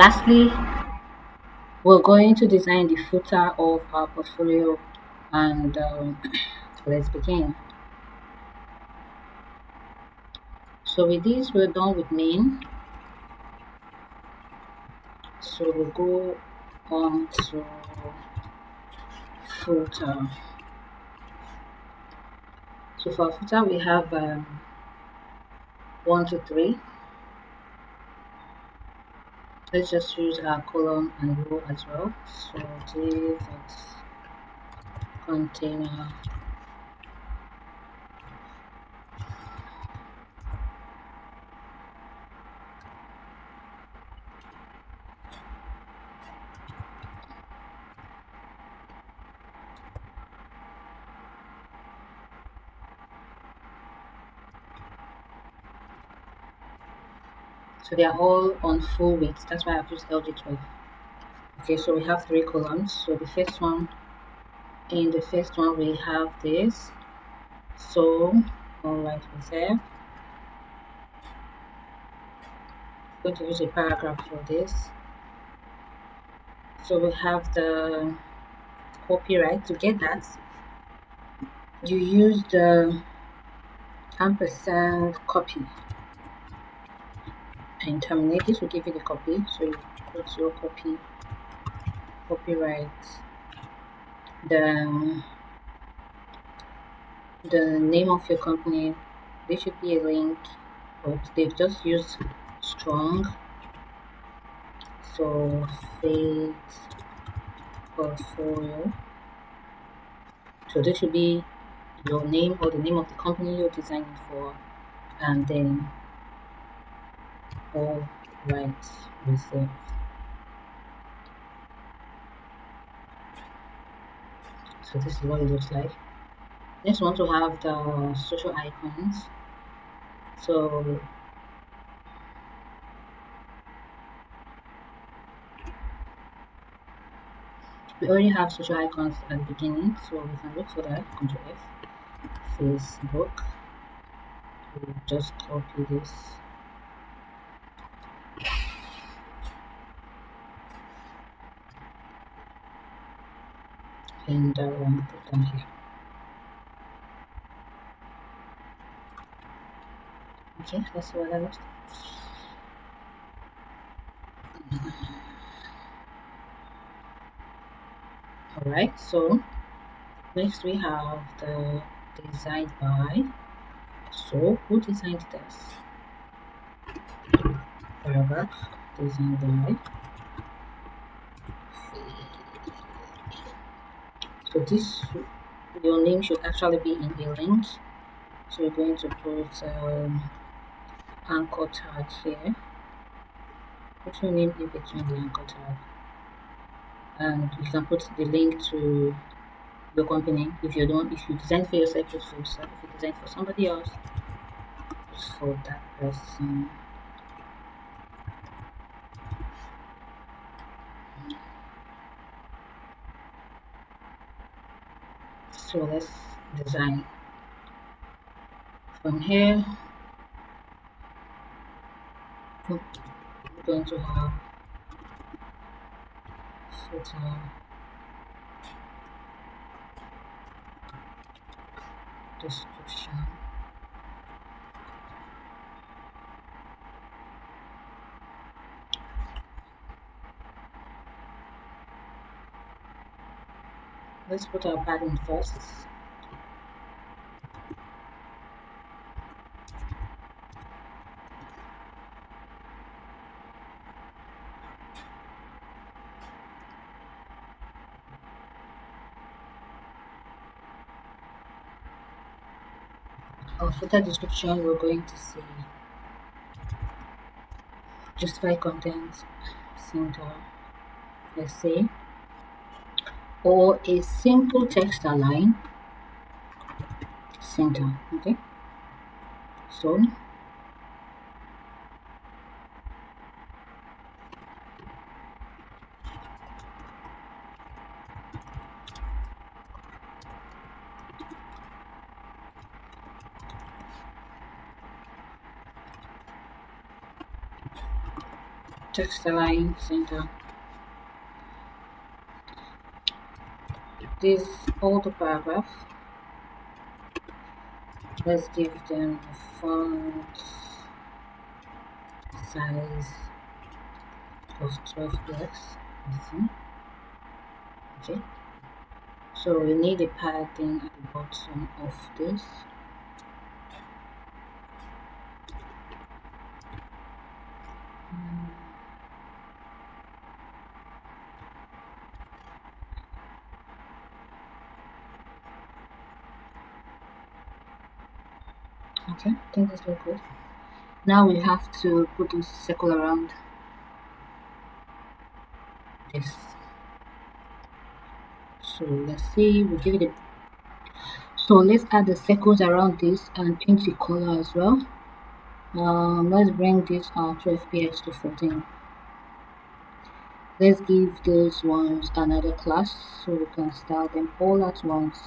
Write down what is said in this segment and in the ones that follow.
lastly, we're going to design the footer of our portfolio, and let's begin. So with this, we're done with main. So we'll go on to footer. So for footer, we have 1 to 3. Let's just use our column and row as well. So this is container. So they are all on full width. That's why I've used LG12. Okay, so we have 3 columns. So the first one, in the first one we have this. So all right, reserve. I'm going to use a paragraph for this. So we have the copyright. To get that, you use the ampersand copy and terminate. This will give you the copy. So you put your copyright, the name of your company. There should be a link, but they've just used strong. So faith portfolio. So this should be your name or the name of the company you're designing for, and then all rights reserved. So this is what it looks like. Next, we want to have the social icons. So we already have social icons at the beginning, so we can look for that. Ctrl F. Facebook. We'll just copy this. And put them here. Okay, that's what that looks like. Alright, so next we have the design by. So who designed this? Paragraph designed by. So this, your name should actually be in the link. So we're going to put anchor tag here. Put your name in between the anchor tag, and you can put the link to your company. If you design for yourself, put for yourself. If you design for somebody else, put for that person. So let's design from here. We're going to have footer, description, let's put our padding first. Our footer description, we're going to say justify content center, let's say, or a simple text align center. Okay, so text align center. This all the paragraph. Let's give them a font size of 12 px. Okay. So we need a padding at the bottom of this. Okay, I think that's very good. Now we have to put this circle around this. So let's see, we give it a, so let's add the circles around this and change the color as well. Let's bring this 12px to 14. Let's give those ones another class so we can style them all at once.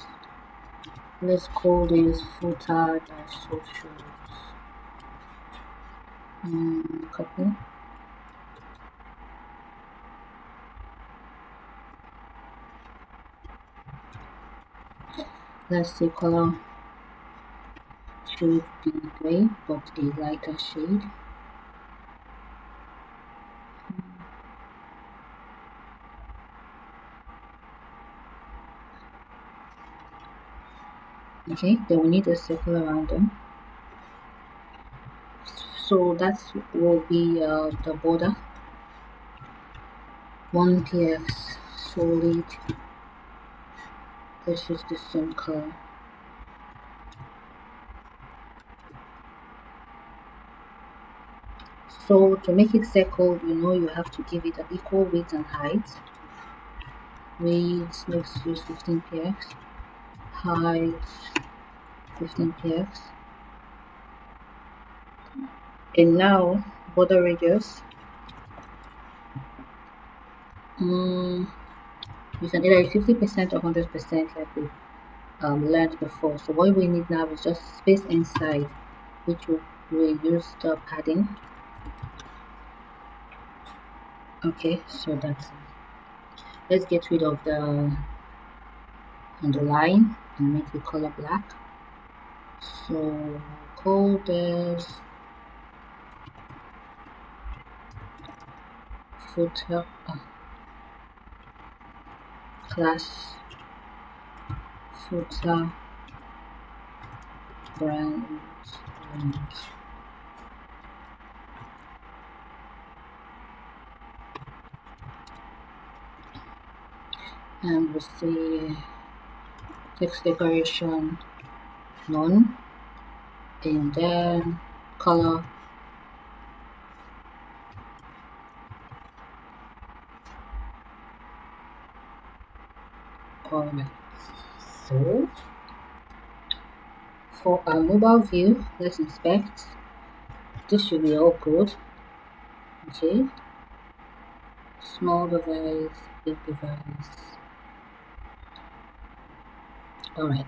Let's call this footer dash socials. Copy. Let's say color should be gray but a lighter shade. Okay, then we need a circle around them. So that will be the border. 1px solid. Let's use the same color. So to make it circled, you have to give it an equal width and height. Width, let's use 15px. Height, 15px. And now border radius. You can either 50% or 100% like we learned before. So what we need now is just space inside, which we use the padding. Okay, so that's it. Let's get rid of the underline and make the color black. So call this footer class footer brand link. And we'll say text decoration none, and then color alright. So for our mobile view, let's inspect. This should be all good. Okay, small device, big device. Alright,